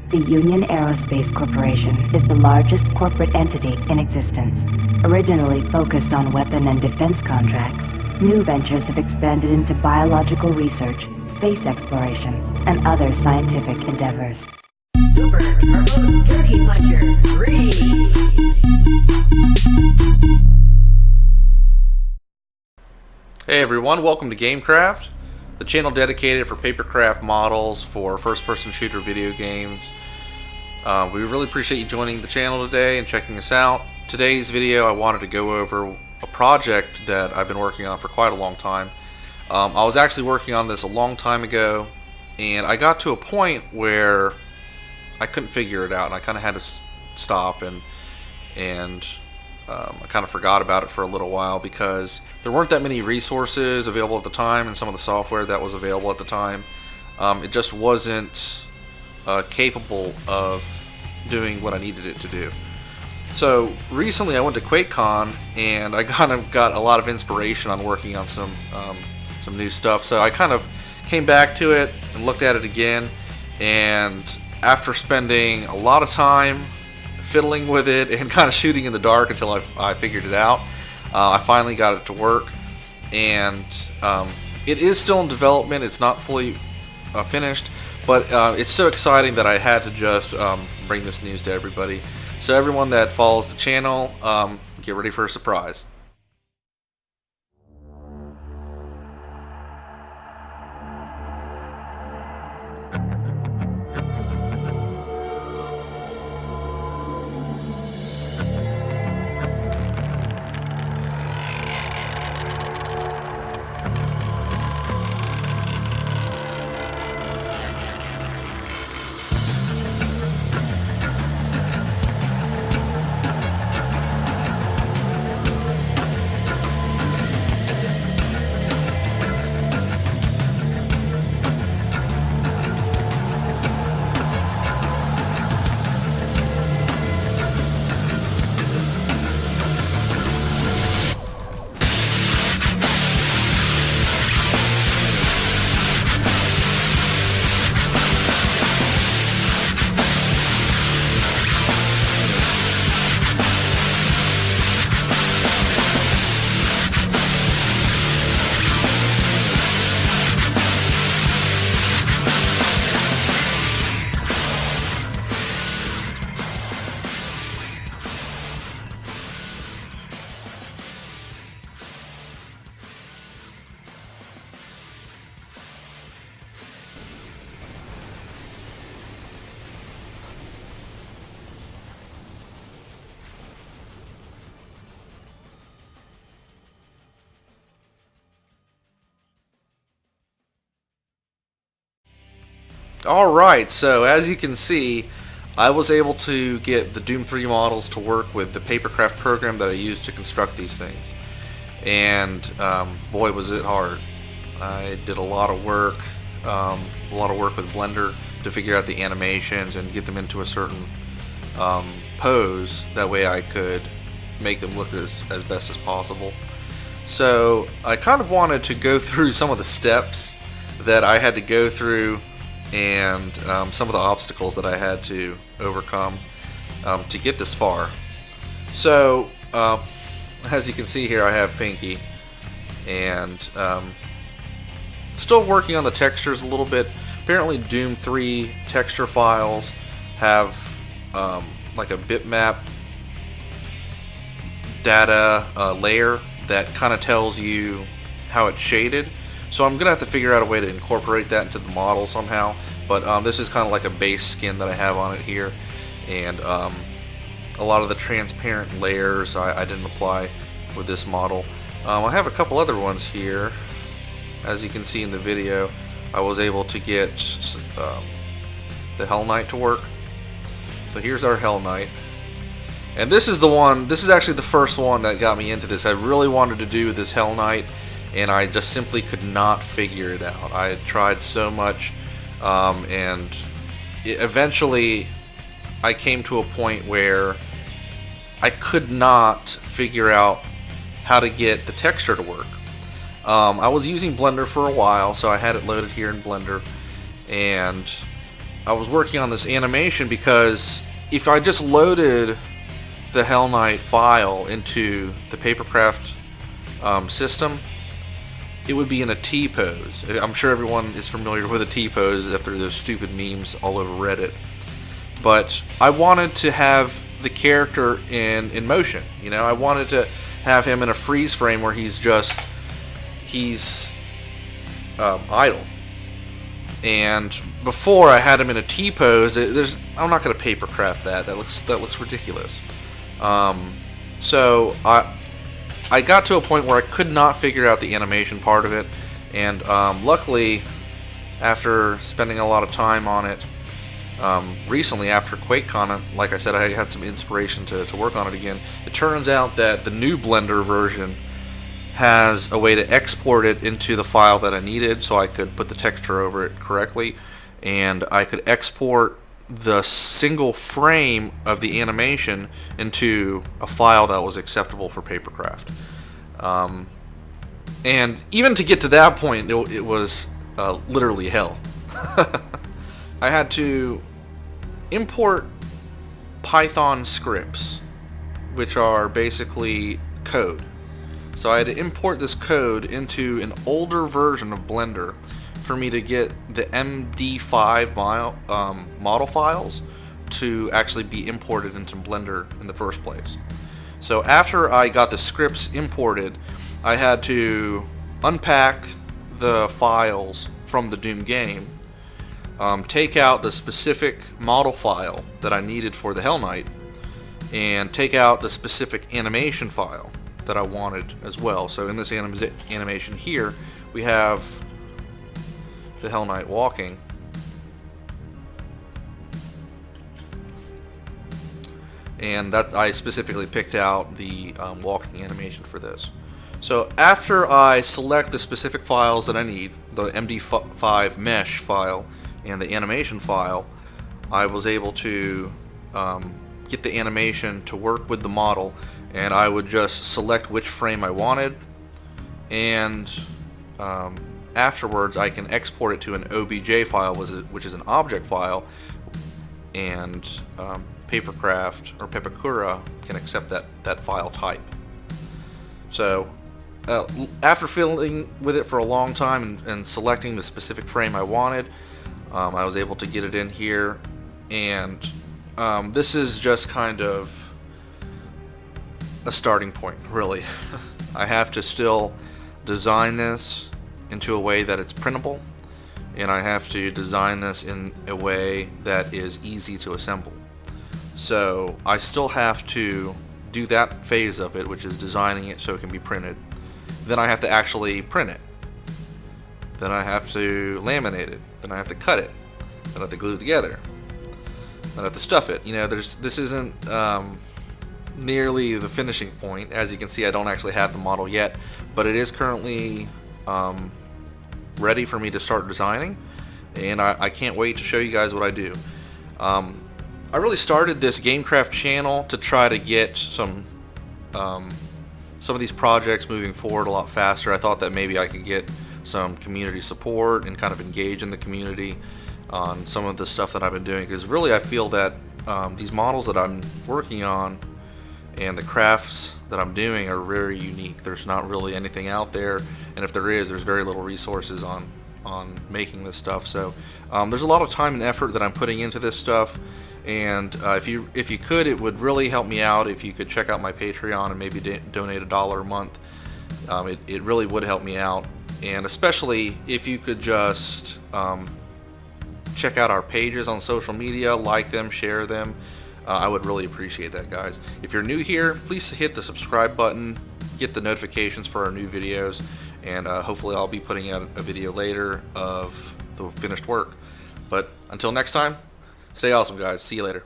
The Union Aerospace Corporation is the largest corporate entity in existence. Originally focused on weapon and defense contracts, new ventures have expanded into biological research, space exploration, and other scientific endeavors. Super Turbo Turkey Puncher 3. Hey everyone, welcome to Gameqraft, the channel dedicated for papercraft models for first-person shooter video games. We really appreciate you joining the channel today and checking us out. Today's video I wanted to go over a project that I've been working on for quite a long time. I was actually working on this a long time ago, and I got to a point where I couldn't figure it out, and I kind of had to stop and I kind of forgot about it for a little while because there weren't that many resources available at the time, and some of the software that was available at the time, it just wasn't capable of doing what I needed it to do. So recently I went to QuakeCon and I kind of got a lot of inspiration on working on some new stuff. So I kind of came back to it and looked at it again, and after spending a lot of time fiddling with it and kind of shooting in the dark until I figured it out, I finally got it to work, and it is still in development. It's not fully finished, but it's so exciting that I had to just bring this news to everybody. So everyone that follows the channel, get ready for a surprise. Alright, so as you can see, I was able to get the Doom 3 models to work with the papercraft program that I used to construct these things. And boy, was it hard. I did a lot of work with Blender to figure out the animations and get them into a certain pose. That way I could make them look as best as possible. So I kind of wanted to go through some of the steps that I had to go through and some of the obstacles that I had to overcome to get this far. So as you can see here, I have Pinky, and still working on the textures a little bit. Apparently Doom 3 texture files have like a bitmap data layer that kind of tells you how it's shaded. So I'm gonna have to figure out a way to incorporate that into the model somehow, but this is kind of like a base skin that I have on it here, and a lot of the transparent layers I didn't apply with this model. I have a couple other ones here. As you can see in the video, I was able to get the Hell Knight to work. So here's our Hell Knight, and this is the one. This is actually the first one that got me into this. I really wanted to do this Hell Knight, and I just simply could not figure it out. I had tried so much, and eventually I came to a point where I could not figure out how to get the texture to work. I was using Blender for a while, so I had it loaded here in Blender, and I was working on this animation because if I just loaded the Hell Knight file into the Papercraft system, it would be in a T-pose. I'm sure everyone is familiar with a T-pose after those stupid memes all over Reddit. But I wanted to have the character in motion. You know, I wanted to have him in a freeze frame where he's idle. And before I had him in a T-pose, I'm not going to Papercraft that. That looks ridiculous. So I got to a point where I could not figure out the animation part of it, and luckily, after spending a lot of time on it, recently after QuakeCon, like I said, I had some inspiration to work on it again. It turns out that the new Blender version has a way to export it into the file that I needed, so I could put the texture over it correctly, and I could export the single frame of the animation into a file that was acceptable for Papercraft. And even to get to that point, it was literally hell. I had to import Python scripts, which are basically code. So I had to import this code into an older version of Blender for me to get the MD5 model files to actually be imported into Blender in the first place. So after I got the scripts imported, I had to unpack the files from the Doom game, take out the specific model file that I needed for the Hell Knight, and take out the specific animation file that I wanted as well. So in this animation here, we have the Hell Knight walking, and that I specifically picked out the walking animation for this. So after I select the specific files that I need, the MD5 mesh file and the animation file, I was able to get the animation to work with the model, and I would just select which frame I wanted, and afterwards I can export it to an OBJ file, which is an object file, and Papercraft or Pepakura can accept that file type. So after fiddling with it for a long time and selecting the specific frame I wanted, I was able to get it in here, and this is just kind of a starting point, really. I have to still design this into a way that it's printable, and I have to design this in a way that is easy to assemble. So I still have to do that phase of it, which is designing it so it can be printed. Then I have to actually print it. Then I have to laminate it. Then I have to cut it. Then I have to glue it together. Then I have to stuff it. You know, this isn't nearly the finishing point. As you can see, I don't actually have the model yet, but it is currently ready for me to start designing, and I can't wait to show you guys what I do. I really started this Gameqraft channel to try to get some of these projects moving forward a lot faster. I thought that maybe I could get some community support and kind of engage in the community on some of the stuff that I've been doing, because really I feel that these models that I'm working on and the crafts that I'm doing are very unique. There's not really anything out there, and if there is, there's very little resources on making this stuff. So there's a lot of time and effort that I'm putting into this stuff, and if you could, it would really help me out if you could check out my Patreon and maybe donate $1 a month. It really would help me out, and especially if you could just check out our pages on social media, like them, share them. I would really appreciate that, guys. If you're new here, please hit the subscribe button, get the notifications for our new videos, and hopefully I'll be putting out a video later of the finished work. But until next time, stay awesome, guys. See you later.